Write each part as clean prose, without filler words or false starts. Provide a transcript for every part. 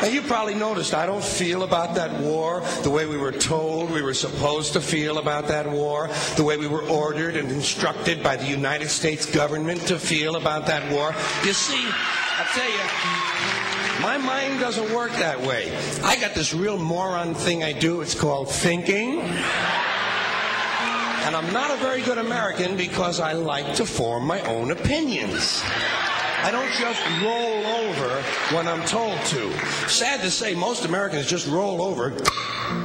Now, you probably noticed I don't feel about that war the way we were told we were supposed to feel about that war, the way we were ordered and instructed by the United States government to feel about that war. You see, I tell you, my mind doesn't work that way. I got this real moron thing I do. It's called thinking. And I'm not a very good American because I like to form my own opinions. I don't just roll over when I'm told to. Sad to say, most Americans just roll over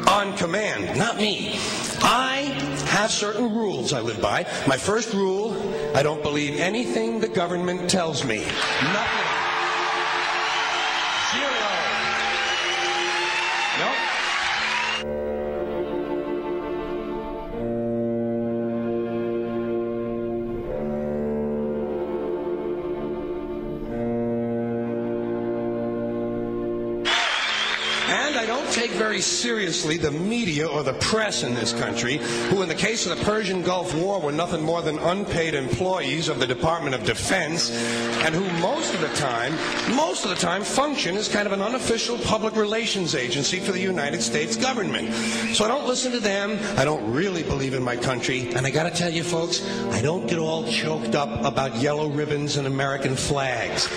on command. Not me. I have certain rules I live by. My first rule, I don't believe anything the government tells me. Nothing. Zero. Nope. And I don't take very seriously the media or the press in this country, who in the case of the Persian Gulf War were nothing more than unpaid employees of the Department of Defense, and who most of the time function as kind of an unofficial public relations agency for the United States government. So I don't listen to them. I don't really believe in my country. And I got to tell you, folks, I don't get all choked up about yellow ribbons and American flags.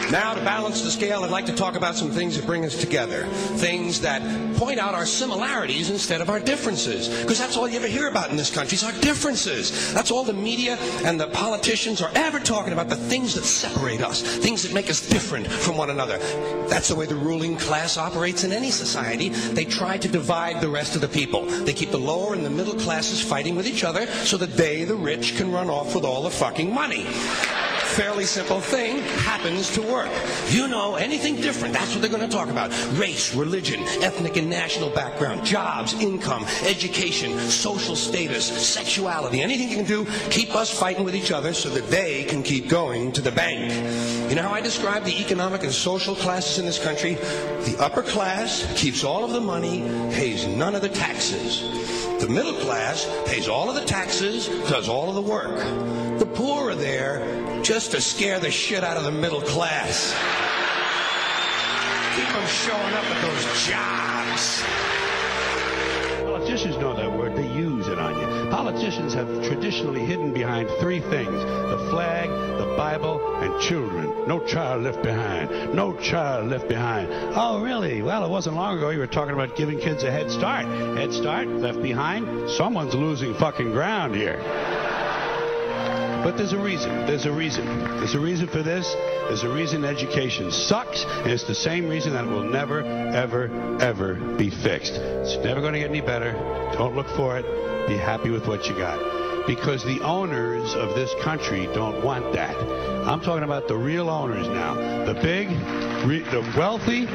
Now, to balance the scale, I'd like to talk about some things that bring us together. Things that point out our similarities instead of our differences. Because that's all you ever hear about in this country is our differences. That's all the media and the politicians are ever talking about, the things that separate us, things that make us different from one another. That's the way the ruling class operates in any society. They try to divide the rest of the people. They keep the lower and the middle classes fighting with each other so that they, the rich, can run off with all the fucking money. Fairly simple thing, happens to work. You know, anything different, that's what they're going to talk about. Race, religion, ethnic and national background, jobs, income, education, social status, sexuality, anything you can do, keep us fighting with each other so that they can keep going to the bank. You know how I describe the economic and social classes in this country? The upper class keeps all of the money, pays none of the taxes. The middle class pays all of the taxes, does all of the work. The poor are there just to scare the shit out of the middle class. Keep them showing up at those jobs. Politicians know that word. They use it on you. Politicians have traditionally hidden behind three things: the flag, the Bible, and children. No child left behind. No child left behind. Oh, really? Well, it wasn't long ago you were talking about giving kids a head start. Head start, left behind. Someone's losing fucking ground here. But there's a reason. There's a reason. There's a reason for this. There's a reason education sucks, and it's the same reason that it will never, ever, ever be fixed. It's never going to get any better. Don't look for it. Be happy with what you got. Because the owners of this country don't want that. I'm talking about the real owners now. The big, the wealthy,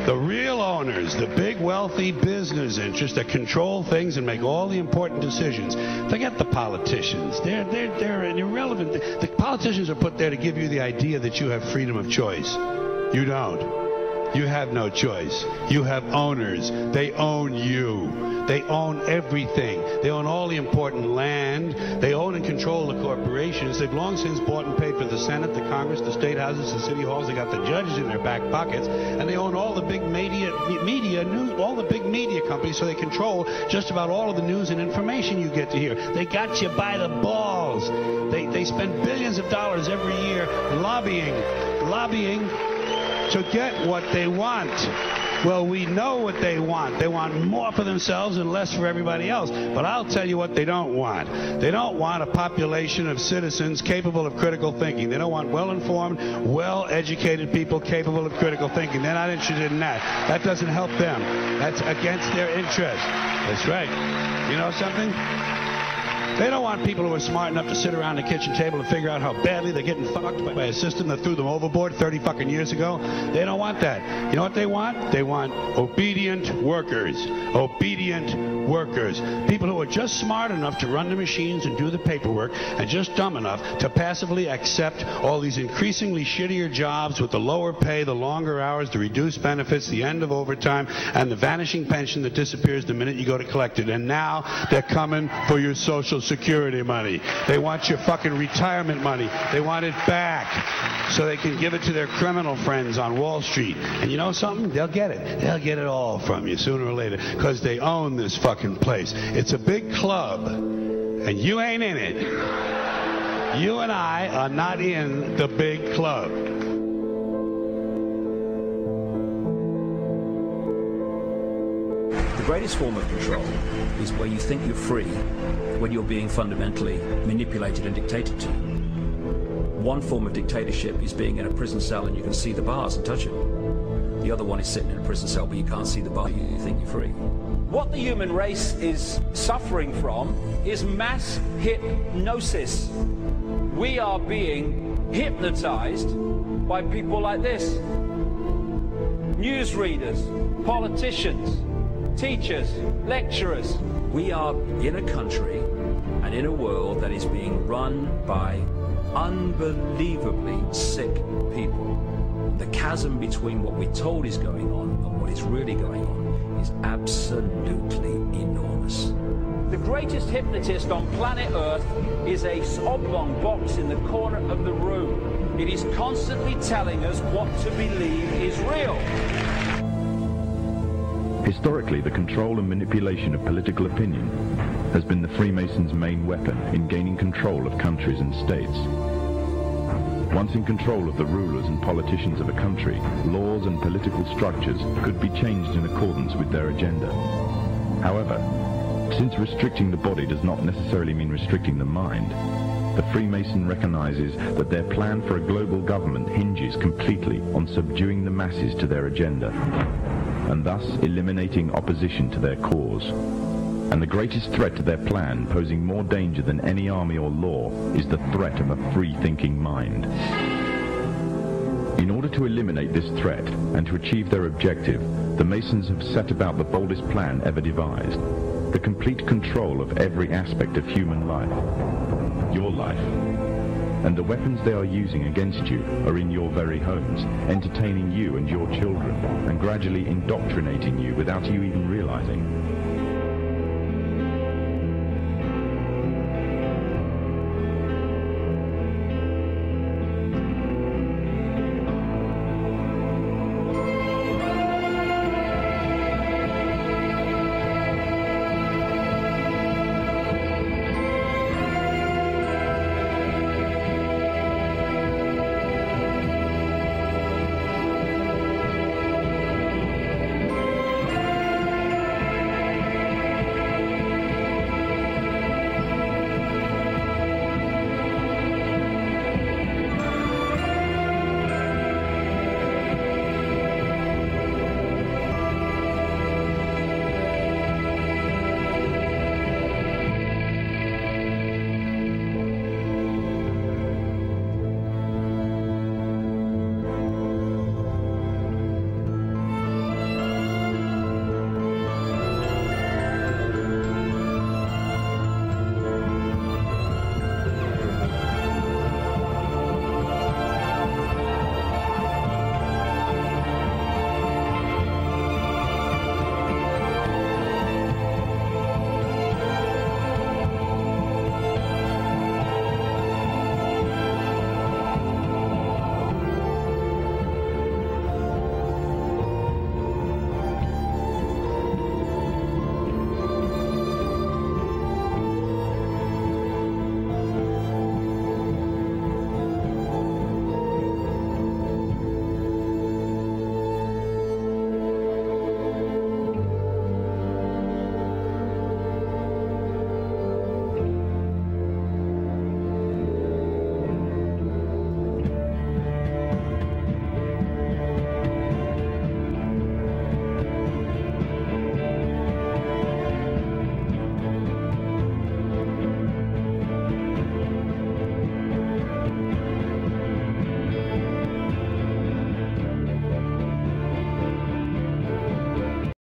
the real owners, the big wealthy business interests that control things and make all the important decisions. Forget the politicians. They're irrelevant. The politicians are put there to give you the idea that you have freedom of choice. You don't. You have no choice. You have owners. They own you. They own everything. They own all the important land. They own and control the corporations. They've long since bought and paid for the Senate, the Congress, the state houses, the city halls. They got the judges in their back pockets, and they own all the big media news, all the big media companies. So they control just about all of the news and information you get to hear. They got you by the balls. They spend billions of dollars every year lobbying to get what they want. Well, we know what they want. They want more for themselves and less for everybody else. But I'll tell you what they don't want. They don't want a population of citizens capable of critical thinking. They don't want well-informed, well-educated people capable of critical thinking. They're not interested in that. That doesn't help them. That's against their interest. That's right. You know something? They don't want people who are smart enough to sit around the kitchen table and figure out how badly they're getting fucked by a system that threw them overboard 30 fucking years ago. They don't want that. You know what they want? They want obedient workers. Obedient workers. People who are just smart enough to run the machines and do the paperwork, and just dumb enough to passively accept all these increasingly shittier jobs with the lower pay, the longer hours, the reduced benefits, the end of overtime, and the vanishing pension that disappears the minute you go to collect it. And now they're coming for your Social Security money. They want your fucking retirement money. They want it back so they can give it to their criminal friends on Wall Street. And you know something? They'll get it. They'll get it all from you sooner or later because they own this fucking place. It's a big club, and you ain't in it. You and I are not in the big club. The greatest form of control is where you think you're free when you're being fundamentally manipulated and dictated to. One form of dictatorship is being in a prison cell and you can see the bars and touch them. The other one is sitting in a prison cell but you can't see the bar, you think you're free. What the human race is suffering from is mass hypnosis. We are being hypnotized by people like this. Newsreaders, politicians, teachers, lecturers. We are in a country and in a world that is being run by unbelievably sick people. The chasm between what we're told is going on and what is really going on is absolutely enormous. The greatest hypnotist on planet Earth is a oblong box in the corner of the room. It is constantly telling us what to believe is real. Historically, the control and manipulation of political opinion has been the Freemasons' main weapon in gaining control of countries and states. Once in control of the rulers and politicians of a country, laws and political structures could be changed in accordance with their agenda. However, since restricting the body does not necessarily mean restricting the mind, the Freemason recognizes that their plan for a global government hinges completely on subduing the masses to their agenda, and thus eliminating opposition to their cause. And the greatest threat to their plan, posing more danger than any army or law, is the threat of a free-thinking mind. In order to eliminate this threat and to achieve their objective, the Masons have set about the boldest plan ever devised: the complete control of every aspect of human life, your life. And the weapons they are using against you are in your very homes, entertaining you and your children, and gradually indoctrinating you without you even realizing.